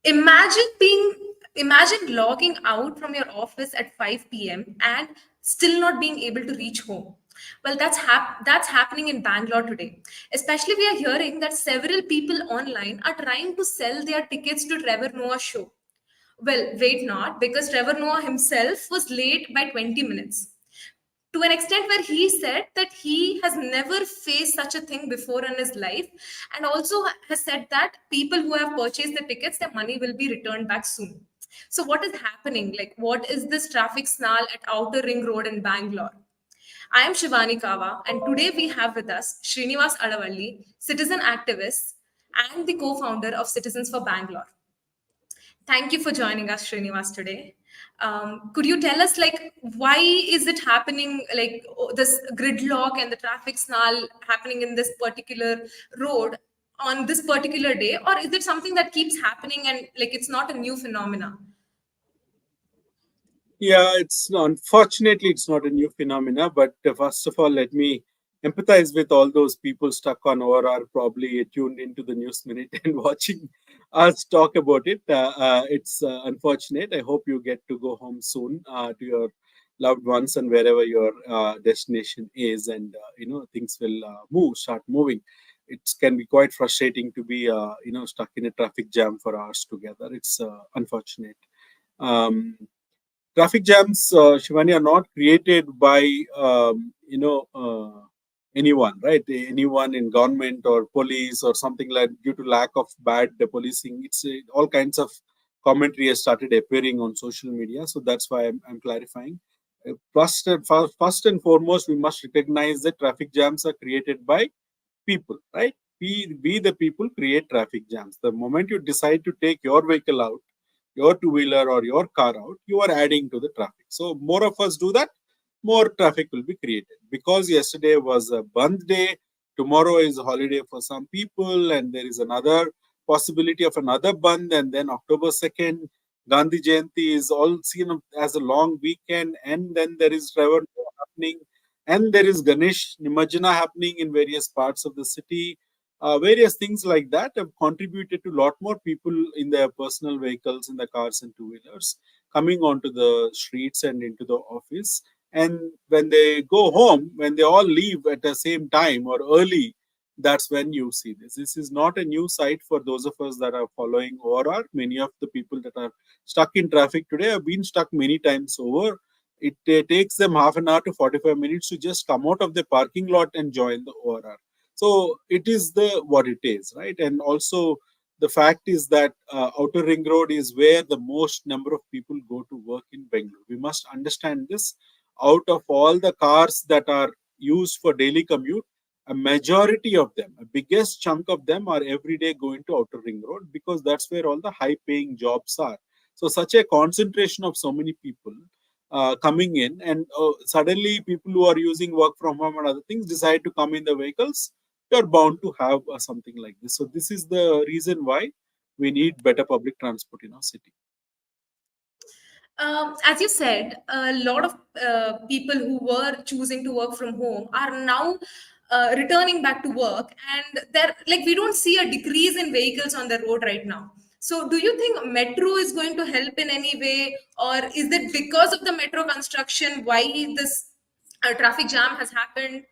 Imagine logging out from your office at 5 p.m. and still not being able to reach home. Well, that's happening in Bangalore today. Especially, we are hearing that several people online are trying to sell their tickets to Trevor Noah's show. Well, wait, not because Trevor Noah himself was late by 20 minutes, to an extent where he said that he has never faced such a thing before in his life, and also has said that people who have purchased the tickets, their money will be returned back soon. So what is happening? Like, what is this traffic snarl at Outer Ring Road in Bangalore? I am Shivani Kava, and today we have with us Srinivas Alavilli, citizen activist and the co-founder of Citizens for Bangalore. Thank you for joining us, Srinivas, today. Could you tell us, like, why is it happening, like this gridlock and the traffic snarl happening in this particular road on this particular day, or is it something that keeps happening and like it's not a new phenomena? Yeah, unfortunately it's not a new phenomena. But first of all, let me empathize with all those people stuck on ORR, probably tuned into the news minute and watching us talk about it. It's unfortunate. I hope you get to go home soon to your loved ones and wherever your destination is, and things will start moving. It can be quite frustrating to be stuck in a traffic jam for hours together. It's unfortunate. Um, Traffic jams, Shivani, are not created by anyone, right? Anyone in government or police or something like due to lack of bad policing. It's all kinds of commentary has started appearing on social media, so that's why I'm clarifying. First and foremost, we must recognize that traffic jams are created by people, right? We the people create traffic jams. The moment you decide to take your vehicle out, your two wheeler or your car out, you are adding to the traffic. So more of us do that, more traffic will be created. Because yesterday was a Bandh day, tomorrow is a holiday for some people, and there is another possibility of another Bandh, and then October 2nd, Gandhi Jayanti is all seen as a long weekend, and then there is Trevor Noah happening, and there is Ganesh Nimajjana happening in various parts of the city. Various things like that have contributed to a lot more people in their personal vehicles, in the cars and two wheelers, coming onto the streets and into the office. And when they go home, when they all leave at the same time or early, that's when you see this. This is not a new sight for those of us that are following ORR. Many of the people that are stuck in traffic today have been stuck many times over. It takes them half an hour to 45 minutes to just come out of the parking lot and join the ORR. So it is the what it is, right? And also the fact is that Outer Ring Road is where the most number of people go to work in Bengaluru. We must understand this. Out of all the cars that are used for daily commute, a majority of them, a biggest chunk of them are every day going to Outer Ring Road because that's where all the high paying jobs are. So such a concentration of so many people coming in, and suddenly people who are using work from home and other things decide to come in the vehicles, you're bound to have something like this. So this is the reason why we need better public transport in our city. As you said, a lot of people who were choosing to work from home are now returning back to work, and they're like, we don't see a decrease in vehicles on the road right now. So, do you think metro is going to help in any way, or is it because of the metro construction why this traffic jam has happened?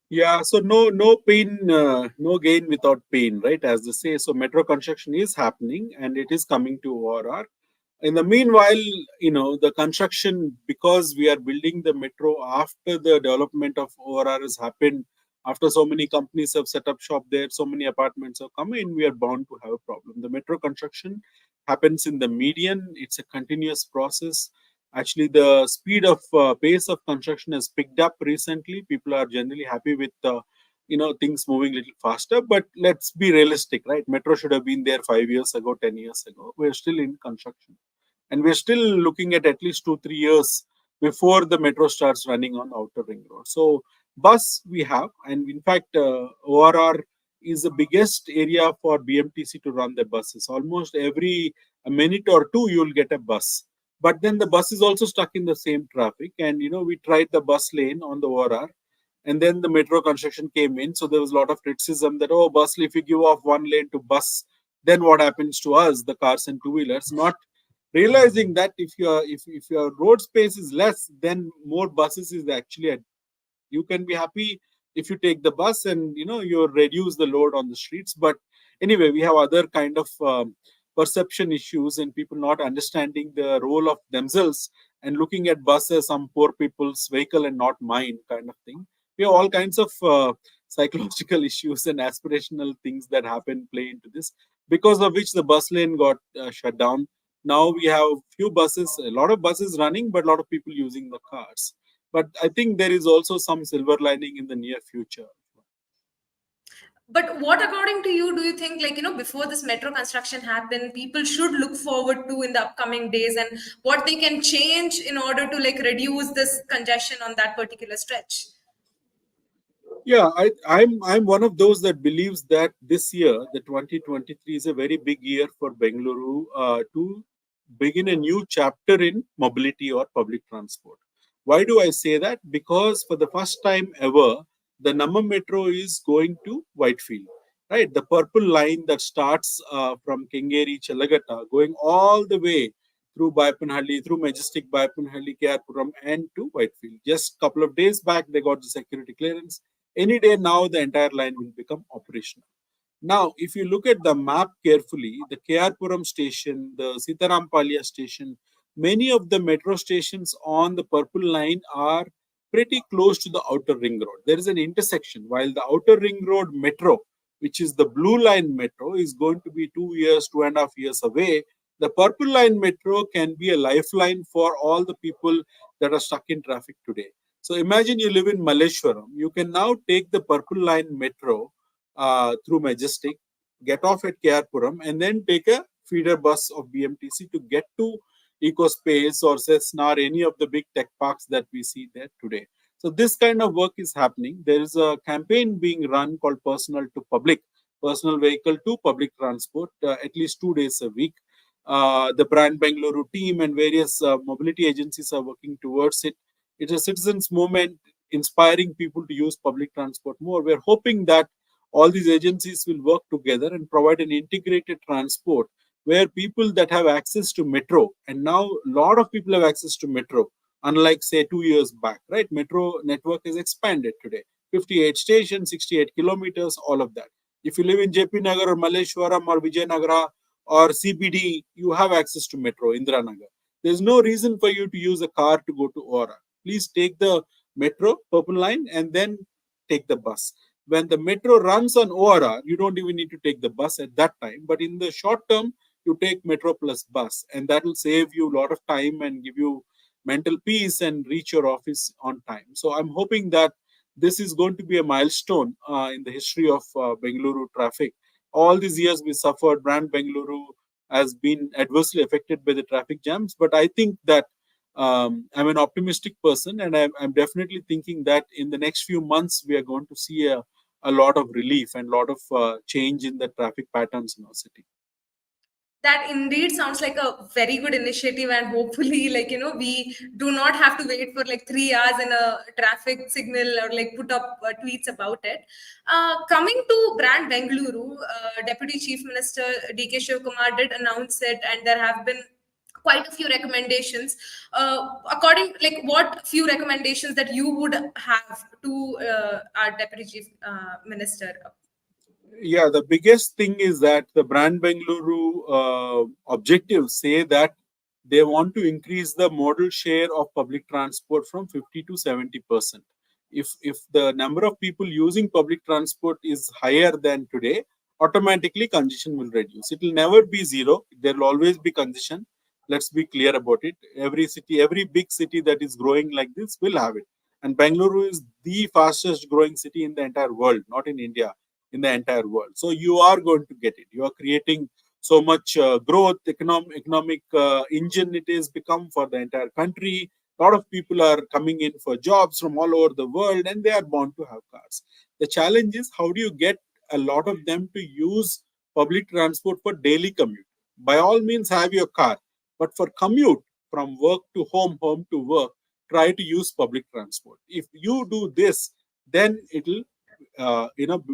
Yeah, so no pain, no gain without pain, right? As they say. So metro construction is happening and it is coming to ORR. In the meanwhile, the construction, because we are building the metro after the development of ORR has happened, after so many companies have set up shop there, so many apartments have come in, we are bound to have a problem. The metro construction happens in the median. It's a continuous process. Actually, the speed of pace of construction has picked up recently. People are generally happy with things moving a little faster. But let's be realistic, right? Metro should have been there 5 years ago, 10 years ago. We're still in construction, and we're still looking at least 2-3 years before the metro starts running on Outer Ring Road. So bus we have, and in fact, ORR is the biggest area for BMTC to run the buses. Almost every a minute or two, you'll get a bus. But then the bus is also stuck in the same traffic, and we tried the bus lane on the ORR, and then the metro construction came in. So there was a lot of criticism that, oh, bus, if you give off one lane to bus Then what happens to us, the cars and two-wheelers, not realizing that if your road space is less, then more buses is actually, you can be happy if you take the bus and you reduce the load on the streets. But anyway, we have other kind of perception issues and people not understanding the role of themselves and looking at bus as some poor people's vehicle and not mine kind of thing. We have all kinds of psychological issues and aspirational things that happen play into this, because of which the bus lane got shut down. Now we have few buses, a lot of buses running, but a lot of people using the cars. But I think there is also some silver lining in the near future. But what, according to you, do you think, like, before this metro construction happened, people should look forward to in the upcoming days, and what they can change in order to like reduce this congestion on that particular stretch? Yeah, I'm one of those that believes that this year, the 2023, is a very big year for Bengaluru to begin a new chapter in mobility or public transport. Why do I say that? Because for the first time ever, the Namma Metro is going to Whitefield. Right, the purple line that starts from Kengeri, Chalagata, going all the way through Baipanhalli, through Majestic Baipanhalli, Kerpuram, and to Whitefield. Just a couple of days back, they got the security clearance. Any day now, the entire line will become operational. Now, if you look at the map carefully, the Kerpuram station, the Sitarampalia station, many of the metro stations on the purple line are pretty close to the outer ring road. There is an intersection. While the outer ring road metro, which is the blue line metro, is going to be 2 years, 2.5 years away, the purple line metro can be a lifeline for all the people that are stuck in traffic today. So imagine you live in Malleshwaram. You can now take the purple line metro through Majestic, get off at Kerpuram, and then take a feeder bus of BMTC to get to EcoSpace or SNAR, any of the big tech parks that we see there today. So this kind of work is happening. There is a campaign being run called Personal to Public, personal vehicle to public transport, at least 2 days a week. The Brand Bengaluru team and various mobility agencies are working towards it. It's a citizens movement inspiring people to use public transport more. We're hoping that all these agencies will work together and provide an integrated transport where people that have access to metro, and now a lot of people have access to metro, unlike say 2 years back, right? Metro network is expanded today. 58 stations, 68 kilometers, all of that. If you live in JP Nagar or Malleshwaram or Vijayanagara or CBD, you have access to metro, Indiranagar. There's no reason for you to use a car to go to ORR. Please take the metro, purple line, and then take the bus. When the metro runs on ORR, you don't even need to take the bus at that time. But in the short term, you take metro plus bus, and that will save you a lot of time and give you mental peace and reach your office on time. So I'm hoping that this is going to be a milestone in the history of Bengaluru traffic. All these years we suffered. Brand Bengaluru has been adversely affected by the traffic jams, but I think that I'm an optimistic person, and I'm definitely thinking that in the next few months we are going to see a lot of relief and a lot of change in the traffic patterns in our city. That indeed sounds like a very good initiative, and hopefully, like, we do not have to wait for like 3 hours in a traffic signal or like put up tweets about it. Coming to Brand Bengaluru, Deputy Chief Minister DK Shivakumar did announce it, and there have been quite a few recommendations. According, like, what few recommendations that you would have to our Deputy Chief Minister? Yeah, the biggest thing is that the Brand Bengaluru objectives say that they want to increase the modal share of public transport from 50 to 70%. If the number of people using public transport is higher than today, automatically congestion will reduce. It will never be zero. There will always be congestion. Let's be clear about it. Every city, every big city that is growing like this will have it. And Bengaluru is the fastest growing city in the entire world, not in India, in the entire world. So you are going to get it. You are creating so much growth, economic engine it has become for the entire country. A lot of people are coming in for jobs from all over the world, and they are bound to have cars. The challenge is, how do you get a lot of them to use public transport for daily commute? By all means, have your car, but for commute from work to home, home to work, try to use public transport. If you do this, then it'll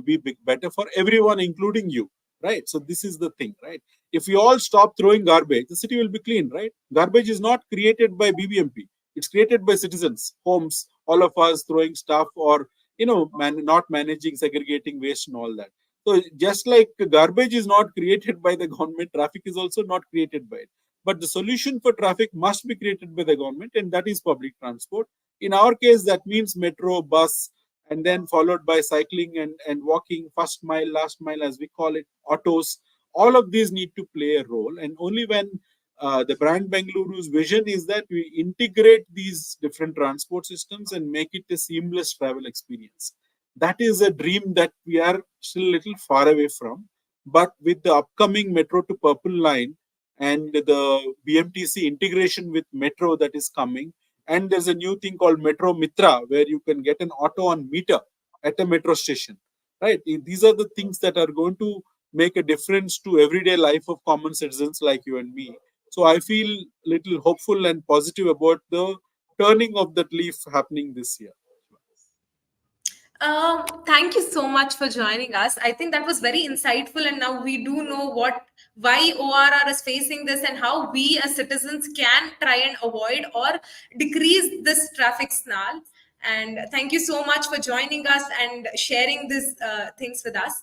be better for everyone, including you. right? So this is the thing, right? If we all stop throwing garbage, the city will be clean, right? Garbage is not created by BBMP. It's created by citizens, homes, all of us throwing stuff, or not managing, segregating waste and all that. So just like garbage is not created by the government, traffic is also not created by it. But the solution for traffic must be created by the government, and that is public transport. In our case, that means metro, bus, and then followed by cycling and walking, first mile, last mile, as we call it, autos. All of these need to play a role, and only when the brand Bengaluru's vision is that we integrate these different transport systems and make it a seamless travel experience. That is a dream that we are still a little far away from. But with the upcoming Metro to Purple line and the BMTC integration with Metro that is coming, and there's a new thing called Metro Mitra where you can get an auto on meter at a metro station, right? These are the things that are going to make a difference to everyday life of common citizens like you and me. So I feel little hopeful and positive about the turning of that leaf happening this year. Thank you so much for joining us. I think that was very insightful, and now we do know why ORR is facing this and how we as citizens can try and avoid or decrease this traffic snarl. And thank you so much for joining us and sharing these things with us.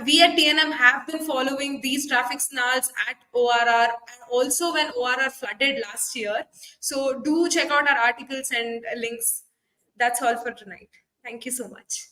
We at TNM have been following these traffic snarls at ORR and also when ORR flooded last year. So do check out our articles and links. That's all for tonight. Thank you so much.